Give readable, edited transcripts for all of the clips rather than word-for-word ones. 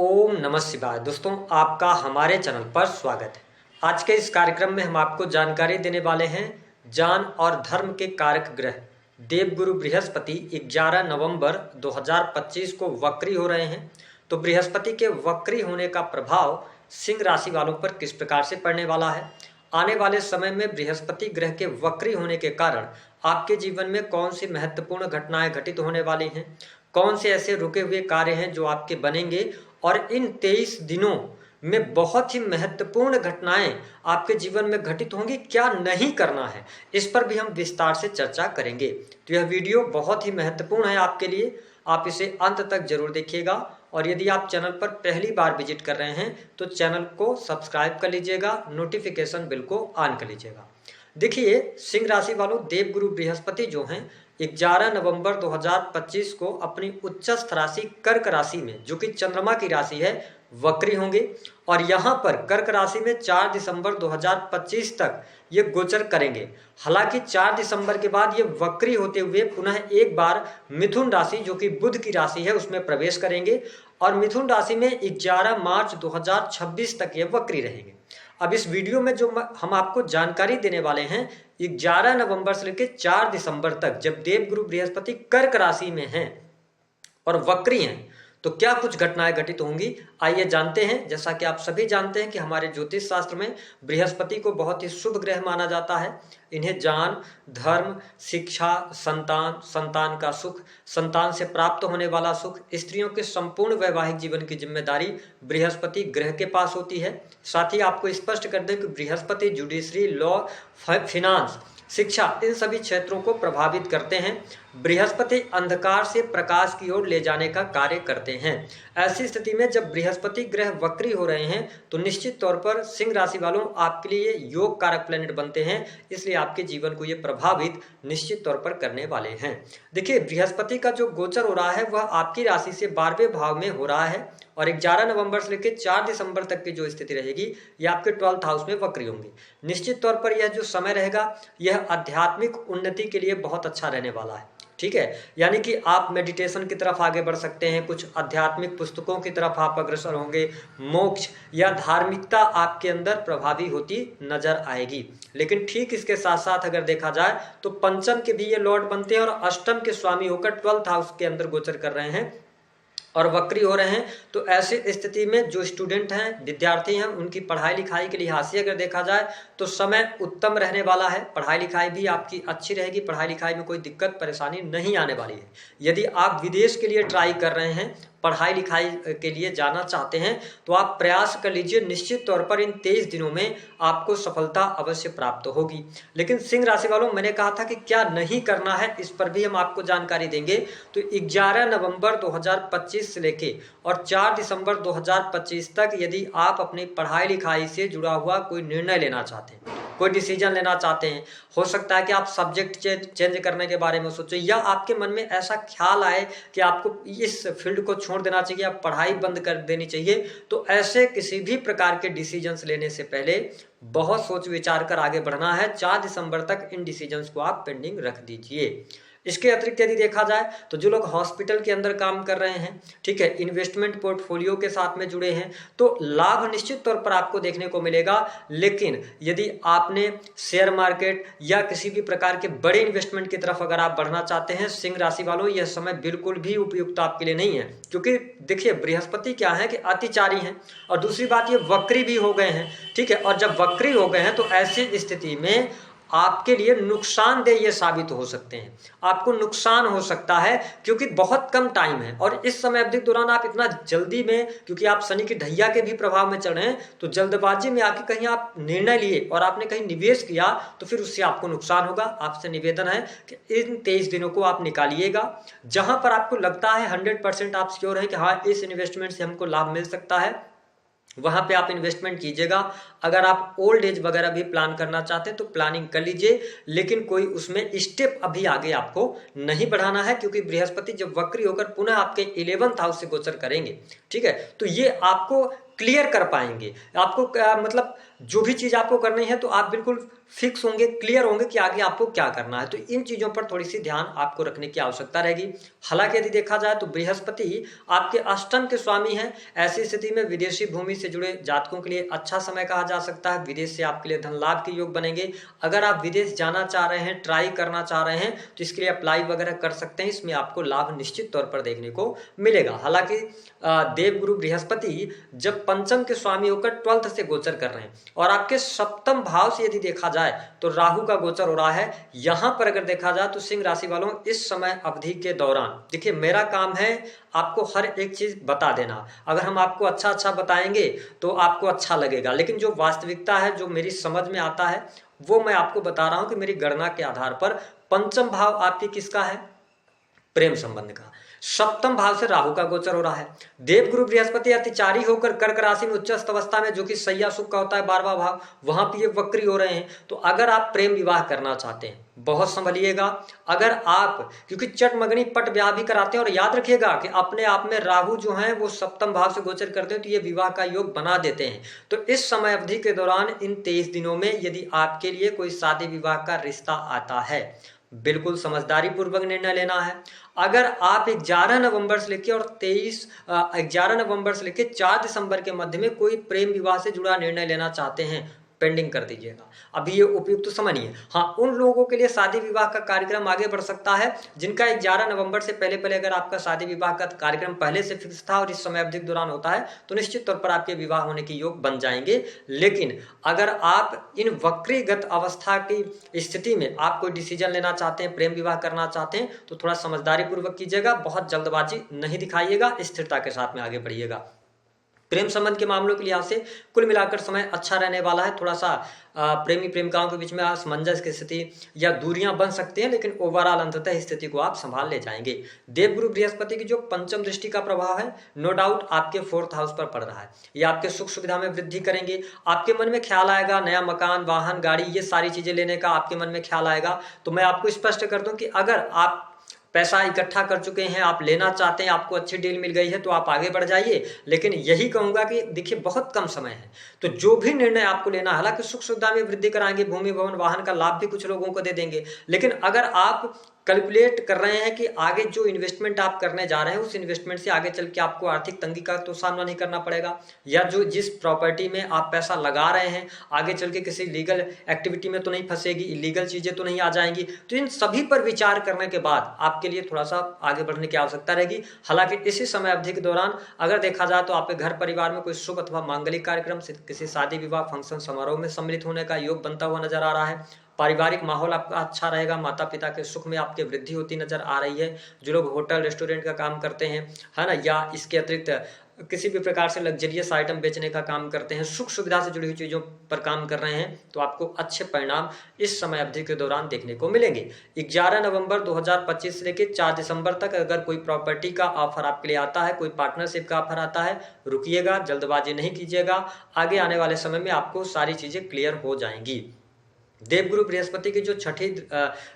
ओम नमः शिवाय। दोस्तों, आपका हमारे चैनल पर स्वागत है। आज के इस कार्यक्रम में हम आपको जानकारी देने वाले हैं ज्ञान और धर्म के कारक ग्रह देवगुरु बृहस्पति 11 नवंबर 2025 को वक्री हो रहे हैं। तो बृहस्पति के वक्री होने का प्रभाव सिंह राशि वालों पर किस प्रकार से पड़ने वाला है, आने वाले समय में बृहस्पति ग्रह के वक्री होने के कारण आपके जीवन में कौन सी महत्वपूर्ण घटनाएं घटित होने वाली हैं, कौन से ऐसे रुके हुए कार्य हैं जो आपके बनेंगे और इन 23 दिनों में बहुत ही महत्वपूर्ण घटनाएं आपके जीवन में घटित होंगी, क्या नहीं करना है, इस पर भी हम विस्तार से चर्चा करेंगे। तो यह वीडियो बहुत ही महत्वपूर्ण है आपके लिए, आप इसे अंत तक जरूर देखिएगा। और यदि आप चैनल पर पहली बार विजिट कर रहे हैं तो चैनल को सब्सक्राइब कर लीजिएगा, नोटिफिकेशन बिल को ऑन कर लीजिएगा। देखिए सिंह राशि वालों, देवगुरु बृहस्पति जो हैं 11 नवंबर 2025 को अपनी उच्चस्थ राशि कर्क राशि में, जो कि चंद्रमा की राशि है, वक्री होंगे और यहाँ पर कर्क राशि में 4 दिसंबर 2025 तक ये गोचर करेंगे। हालांकि 4 दिसंबर के बाद ये वक्री होते हुए पुनः एक बार मिथुन राशि, जो कि बुध की राशि है, उसमें प्रवेश करेंगे और मिथुन राशि में 11 मार्च 2026 तक ये वक्री रहेंगे। अब इस वीडियो में जो हम आपको जानकारी देने वाले हैं 11 नवंबर से लेकर 4 दिसंबर तक, जब देवगुरु बृहस्पति कर्क राशि में हैं और वक्री हैं, तो क्या कुछ घटनाएं घटित होंगी, आइए जानते हैं। जैसा कि आप सभी जानते हैं कि हमारे ज्योतिष शास्त्र में बृहस्पति को बहुत ही शुभ ग्रह माना जाता है। इन्हें ज्ञान, धर्म, शिक्षा, संतान, संतान का सुख, संतान से प्राप्त होने वाला सुख, स्त्रियों के संपूर्ण वैवाहिक जीवन की जिम्मेदारी बृहस्पति ग्रह के पास होती है। साथ ही आपको स्पष्ट कर दें कि बृहस्पति जुडिशरी, लॉ, फाइनेंस, शिक्षा, इन सभी क्षेत्रों को प्रभावित करते हैं। बृहस्पति अंधकार से प्रकाश की ओर ले जाने का कार्य करते हैं। ऐसी स्थिति में जब बृहस्पति ग्रह वक्री हो रहे हैं तो निश्चित तौर पर सिंह राशि वालों आपके लिए योग कारक प्लैनेट बनते हैं, इसलिए आपके जीवन को ये प्रभावित निश्चित तौर पर करने वाले हैं। देखिए बृहस्पति का जो गोचर हो रहा है वह आपकी राशि से 12वें भाव में हो रहा है और 11 नवंबर से लेकर 4 दिसंबर तक की जो स्थिति रहेगी ये आपके 12th हाउस में वक्री होंगी। निश्चित तौर पर यह जो समय रहेगा यह आध्यात्मिक उन्नति के लिए बहुत अच्छा रहने वाला है। ठीक है, यानी कि आप मेडिटेशन की तरफ आगे बढ़ सकते हैं, कुछ आध्यात्मिक पुस्तकों की तरफ आप अग्रसर होंगे, मोक्ष या धार्मिकता आपके अंदर प्रभावी होती नजर आएगी। लेकिन ठीक इसके साथ साथ अगर देखा जाए तो पंचम के भी ये लॉर्ड बनते हैं और अष्टम के स्वामी होकर 12th हाउस के अंदर गोचर कर रहे हैं और वक्री हो रहे हैं। तो ऐसी स्थिति में जो स्टूडेंट हैं, विद्यार्थी हैं, उनकी पढ़ाई लिखाई के लिहाज से अगर देखा जाए तो समय उत्तम रहने वाला है। पढ़ाई लिखाई भी आपकी अच्छी रहेगी, पढ़ाई लिखाई में कोई दिक्कत परेशानी नहीं आने वाली है। यदि आप विदेश के लिए ट्राई कर रहे हैं, पढ़ाई लिखाई के लिए जाना चाहते हैं, तो आप प्रयास कर लीजिए। निश्चित तौर पर इन 23 दिनों में आपको सफलता अवश्य प्राप्त होगी। लेकिन सिंह राशि वालों, मैंने कहा था कि क्या नहीं करना है, इस पर भी हम आपको जानकारी देंगे। तो 11 नवंबर 2025 से लेके और 4 दिसंबर 2025 तक यदि आप अपनी पढ़ाई लिखाई से जुड़ा हुआ कोई निर्णय लेना चाहते हैं, कोई डिसीजन लेना चाहते हैं, हो सकता है कि आप सब्जेक्ट चेंज करने के बारे में सोचें या आपके मन में ऐसा ख्याल आए कि आपको इस फील्ड को छोड़ देना चाहिए, आप पढ़ाई बंद कर देनी चाहिए, तो ऐसे किसी भी प्रकार के डिसीजंस लेने से पहले बहुत सोच विचार कर आगे बढ़ना है। 4 दिसंबर तक इन डिसीजंस को आप पेंडिंग रख दीजिए। इसके अतिरिक्त यदि देखा जाए तो जो लोग हॉस्पिटल के अंदर काम कर रहे हैं, ठीक है, इन्वेस्टमेंट पोर्टफोलियो के साथ में जुड़े हैं, तो लाभ निश्चित तौर पर आपको देखने को मिलेगा। लेकिन यदि आपने शेयर मार्केट या किसी भी प्रकार के बड़े इन्वेस्टमेंट की तरफ अगर आप बढ़ना चाहते हैं, सिंह राशि वालों, यह समय बिल्कुल भी उपयुक्त आपके लिए नहीं है। क्योंकि देखिए बृहस्पति क्या है कि अतिचारी हैं और दूसरी बात ये वक्री भी हो गए हैं। ठीक है, और जब वक्री हो गए हैं तो ऐसी स्थिति में आपके लिए नुकसानदेह ये साबित हो सकते हैं, आपको नुकसान हो सकता है क्योंकि बहुत कम टाइम है और इस समय अवधि के दौरान आप इतना जल्दी में, क्योंकि आप शनि की ढैया के भी प्रभाव में चल रहे हैं, तो जल्दबाजी में आके कहीं आप निर्णय लिए और आपने कहीं निवेश किया तो फिर उससे आपको नुकसान होगा। आपसे निवेदन है कि इन 23 दिनों को आप निकालिएगा, जहां पर आपको लगता है 100% आप श्योर है कि हाँ इस इन्वेस्टमेंट से हमको लाभ मिल सकता है, वहां पे आप इन्वेस्टमेंट कीजिएगा। अगर आप ओल्ड एज वगैरह भी प्लान करना चाहते हैं तो प्लानिंग कर लीजिए, लेकिन कोई उसमें स्टेप अभी आगे आपको नहीं बढ़ाना है, क्योंकि बृहस्पति जब वक्री होकर पुनः आपके 11th हाउस से गोचर करेंगे, ठीक है, तो ये आपको क्लियर कर पाएंगे। आपको मतलब जो भी चीज़ आपको करनी है तो आप बिल्कुल फिक्स होंगे, क्लियर होंगे कि आगे आपको क्या करना है। तो इन चीज़ों पर थोड़ी सी ध्यान आपको रखने की आवश्यकता रहेगी। हालांकि यदि देखा जाए तो बृहस्पति आपके अष्टम के स्वामी हैं। ऐसी स्थिति में विदेशी भूमि से जुड़े जातकों के लिए अच्छा समय कहा जा सकता है। विदेश से आपके लिए धन लाभ के योग बनेंगे। अगर आप विदेश जाना चाह रहे हैं, ट्राई करना चाह रहे हैं, तो इसके लिए अप्लाई वगैरह कर सकते हैं। इसमें आपको लाभ निश्चित तौर पर देखने को मिलेगा। हालांकि देवगुरु बृहस्पति जब पंचम के स्वामी होकर 12th से गोचर कर रहे हैं और आपके सप्तम भाव से यदि देखा जाए तो राहु का गोचर हो रहा है। यहां पर अगर देखा जाए तो सिंह राशि वालों, इस समय अवधि के दौरान देखिए, मेरा काम है आपको हर एक चीज बता देना। अगर हम आपको अच्छा अच्छा बताएंगे तो आपको अच्छा लगेगा, लेकिन जो वास्तविकता है, जो मेरी समझ में आता है, वो मैं आपको बता रहा हूं कि मेरी गणना के आधार पर पंचम भाव आपकी किसका है? प्रेम संबंध का। सप्तम भाव से राहु का गोचर हो रहा है। देवगुरु बृहस्पति अतिचारी होकर कर्क राशि में उच्चस्थ अवस्था में, जो कि सैया सुख का होता है 12वां भाव, वहां पर ये वक्री हो रहे हैं। तो अगर आप प्रेम विवाह करना चाहते हैं, बहुत संभलिएगा। अगर आप, क्योंकि चटमगनी पट ब्याह भी कराते हैं, और याद रखिएगा कि अपने आप में राहु जो है वो सप्तम भाव से गोचर करते हैं तो ये विवाह का योग बना देते हैं। तो इस समय अवधि के दौरान इन 23 दिनों में यदि आपके लिए कोई शादी विवाह का रिश्ता आता है, बिल्कुल समझदारी पूर्वक निर्णय लेना है। अगर आप 11 नवंबर से लेकर और 11 नवंबर से लेकर 4 दिसंबर के मध्य में कोई प्रेम विवाह से जुड़ा निर्णय लेना चाहते हैं, पेंडिंग कर दीजिएगा, अभी ये उपयुक्त समय नहीं है। हाँ, उन लोगों के लिए शादी विवाह का कार्यक्रम आगे बढ़ सकता है जिनका 11 नवंबर से पहले पहले अगर आपका शादी विवाह का कार्यक्रम पहले से फिक्स था और इस समय अवधि के दौरान होता है तो निश्चित तौर पर आपके विवाह होने के योग बन जाएंगे। लेकिन अगर आप इन वक्रीगत अवस्था की स्थिति में आप कोई डिसीजन लेना चाहते हैं, प्रेम विवाह करना चाहते हैं, तो थोड़ा समझदारी पूर्वक कीजिएगा, बहुत जल्दबाजी नहीं दिखाइएगा, स्थिरता के साथ में आगे बढ़िएगा। प्रेम संबंध के मामलों के लिहाज से कुल मिलाकर समय अच्छा रहने वाला है। थोड़ा सा प्रेमी प्रेमिकाओं के बीच में असमंजस की स्थिति या दूरियां बन सकती हैं, लेकिन ओवरऑल अंततः स्थिति को आप संभाल ले जाएंगे। देवगुरु बृहस्पति की जो पंचम दृष्टि का प्रभाव है, नो डाउट आपके 4th हाउस पर पड़ रहा है। ये आपके सुख सुविधा में वृद्धि करेंगे। आपके मन में ख्याल आएगा नया मकान, वाहन, गाड़ी, ये सारी चीजें लेने का आपके मन में ख्याल आएगा। तो मैं आपको स्पष्ट कर दूं कि अगर आप पैसा इकट्ठा कर चुके हैं, आप लेना चाहते हैं, आपको अच्छी डील मिल गई है, तो आप आगे बढ़ जाइए। लेकिन यही कहूंगा कि देखिए, बहुत कम समय है, तो जो भी निर्णय आपको लेना, हालांकि सुख सुविधा में वृद्धि कराएंगे, भूमि भवन वाहन का लाभ भी कुछ लोगों को दे देंगे, लेकिन अगर आप कैलकुलेट कर रहे हैं कि आगे जो इन्वेस्टमेंट आप करने जा रहे हैं उस इन्वेस्टमेंट से आगे चल के आपको आर्थिक तंगी का तो सामना नहीं करना पड़ेगा, या जो जिस प्रॉपर्टी में आप पैसा लगा रहे हैं आगे चल के किसी लीगल एक्टिविटी में तो नहीं फंसेगी, इलीगल चीजें तो नहीं आ जाएंगी। तो इन सभी पर विचार करने के बाद आपके लिए थोड़ा सा आगे बढ़ने की आवश्यकता रहेगी। हालांकि इसी समय अवधि के दौरान अगर देखा जाए तो आपके घर परिवार में कोई शुभ अथवा मांगलिक कार्यक्रम, किसी शादी विवाह फंक्शन समारोह में सम्मिलित होने का योग बनता हुआ नजर आ रहा है। पारिवारिक माहौल आपका अच्छा रहेगा। माता पिता के सुख में आपके वृद्धि होती नजर आ रही है। जो लोग होटल रेस्टोरेंट का काम करते हैं, है ना, या इसके अतिरिक्त किसी भी प्रकार से लग्जरियस आइटम बेचने का काम करते हैं, सुख सुविधा से जुड़ी हुई चीजों पर काम कर रहे हैं, तो आपको अच्छे परिणाम इस समय अवधि के दौरान देखने को मिलेंगे। 11 नवंबर 2025 से लेकर 4 दिसंबर तक अगर कोई प्रॉपर्टी का ऑफर आपके लिए आता है, कोई पार्टनरशिप का ऑफर आता है, रुकिएगा, जल्दबाजी नहीं कीजिएगा। आगे आने वाले समय में आपको सारी चीजें क्लियर हो जाएंगी। देवगुरु बृहस्पति की जो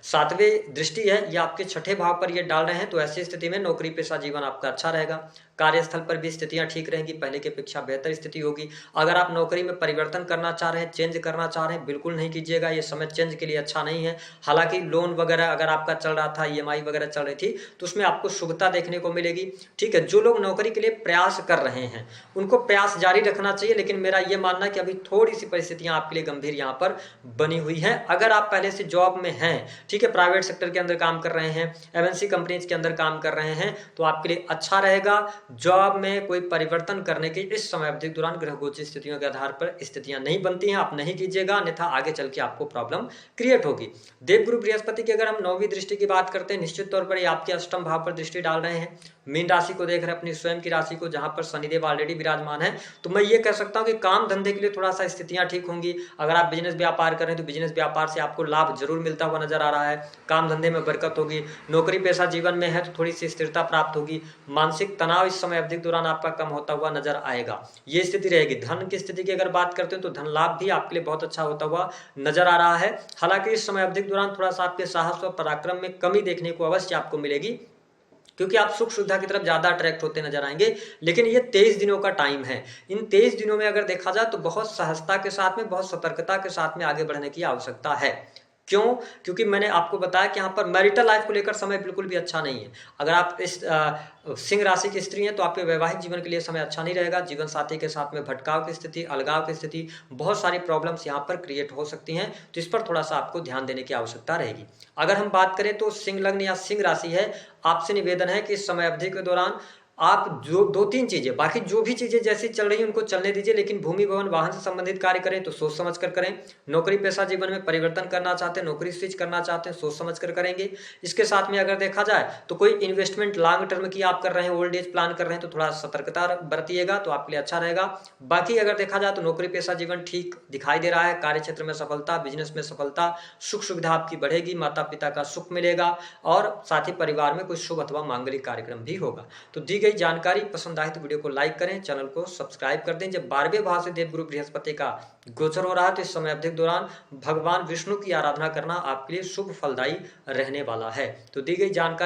7वें दृष्टि है, ये आपके 6ठे भाव पर ये डाल रहे हैं, तो ऐसी स्थिति में नौकरी पेशा जीवन आपका अच्छा रहेगा। कार्यस्थल पर भी स्थितियां ठीक रहेंगी, पहले की अपेक्षा बेहतर स्थिति होगी। अगर आप नौकरी में परिवर्तन करना चाह रहे हैं, चेंज करना चाह रहे हैं, बिल्कुल नहीं कीजिएगा, ये समय चेंज के लिए अच्छा नहीं है। हालांकि लोन वगैरह अगर आपका चल रहा था, EMI वगैरह चल रही थी, तो उसमें आपको शुभता देखने को मिलेगी। ठीक है, जो लोग नौकरी के लिए प्रयास कर रहे हैं उनको प्रयास जारी रखना चाहिए, लेकिन मेरा ये मानना है कि अभी थोड़ी सी परिस्थितियां आपके लिए गंभीर यहाँ पर बनी हुई है। अगर आप पहले से जॉब में हैं, ठीक है, प्राइवेट सेक्टर के अंदर काम कर रहे हैं, MNC कंपनीज के अंदर काम कर रहे हैं, तो आपके लिए अच्छा रहेगा। जॉब में कोई परिवर्तन करने की इस समय अवधि के दौरान ग्रह गोचर स्थितियों के आधार पर स्थितियां नहीं बनती हैं, आप नहीं कीजिएगा, अन्यथा आगे चल के आपको प्रॉब्लम क्रिएट होगी। देवगुरु बृहस्पति की अगर हम 9वीं दृष्टि की बात करते हैं, निश्चित तौर पर ये आपके अष्टम भाव पर दृष्टि डाल रहे हैं। मीन राशि को देख रहे हैं, अपनी स्वयं की राशि को, जहां पर शनिदेव ऑलरेडी विराजमान है। तो मैं ये कह सकता हूं कि काम धंधे के लिए थोड़ा सा स्थितियां ठीक होंगी। अगर आप बिजनेस व्यापार कर रहे हैं तो बिजनेस व्यापार से आपको लाभ जरूर मिलता हुआ नजर आ रहा है। काम धंधे में बरकत होगी। नौकरी पेशा जीवन में है तो थोड़ी सी स्थिरता प्राप्त होगी। मानसिक तनाव इस समय अवधि के दौरान आपका कम होता हुआ नजर आएगा, ये स्थिति रहेगी। धन की स्थिति की अगर बात करते हैं तो धन लाभ भी आपके लिए बहुत अच्छा होता हुआ नजर आ रहा है। हालांकि इस समय अवधि के दौरान थोड़ा सा आपके साहस और पराक्रम में कमी देखने को अवश्य आपको मिलेगी। क्योंकि आप सुख सुविधा की तरफ ज़्यादा अट्रैक्ट होते नजर आएंगे। लेकिन ये 23 दिनों का टाइम है। इन 23 दिनों में अगर देखा जाए तो बहुत सहजता के साथ में, बहुत सतर्कता के साथ में आगे बढ़ने की आवश्यकता है। क्यों? क्योंकि मैंने आपको बताया कि यहाँ पर मैरिटल लाइफ को लेकर समय बिल्कुल भी अच्छा नहीं है। अगर आप इस सिंह राशि की स्त्री हैं तो आपके वैवाहिक जीवन के लिए समय अच्छा नहीं रहेगा। जीवन साथी के साथ में भटकाव की स्थिति, अलगाव की स्थिति, बहुत सारी प्रॉब्लम्स यहाँ पर क्रिएट हो सकती हैं, तो इस पर थोड़ा सा आपको ध्यान देने की आवश्यकता रहेगी। अगर हम बात करें तो सिंह लग्न या सिंह राशि है, आपसे निवेदन है कि इस समय अवधि के दौरान आप जो 2-3 चीजें, बाकी जो भी चीजें जैसी चल रही हैं उनको चलने दीजिए, लेकिन भूमि भवन वाहन से संबंधित कार्य करें तो सोच समझ कर करें। नौकरी पेशा जीवन में परिवर्तन करना चाहते हैं, नौकरी स्विच करना चाहते हैं, सोच समझ कर करेंगे। इसके साथ में अगर देखा जाए तो कोई इन्वेस्टमेंट लॉन्ग टर्म की आप कर रहे हैं, ओल्ड एज प्लान कर रहे हैं, तो थोड़ा सतर्कता बरतिएगा तो आपके लिए अच्छा रहेगा। बाकी अगर देखा जाए तो नौकरी पेशा जीवन ठीक दिखाई दे रहा है। कार्य क्षेत्र में सफलता, बिजनेस में सफलता, सुख सुविधा आपकी बढ़ेगी, माता पिता का सुख मिलेगा और साथ ही परिवार में कोई शुभ अथवा मांगलिक कार्यक्रम भी होगा। तो दी गई जानकारी पसंद आए तो वीडियो को लाइक करें, चैनल को सब्सक्राइब कर दें। जब 12वें भाव से देवगुरु बृहस्पति का गोचर हो रहा है तो इस समय अवधि के दौरान भगवान विष्णु की आराधना करना आपके लिए शुभ फलदायी रहने वाला है। तो दी गई जानकारी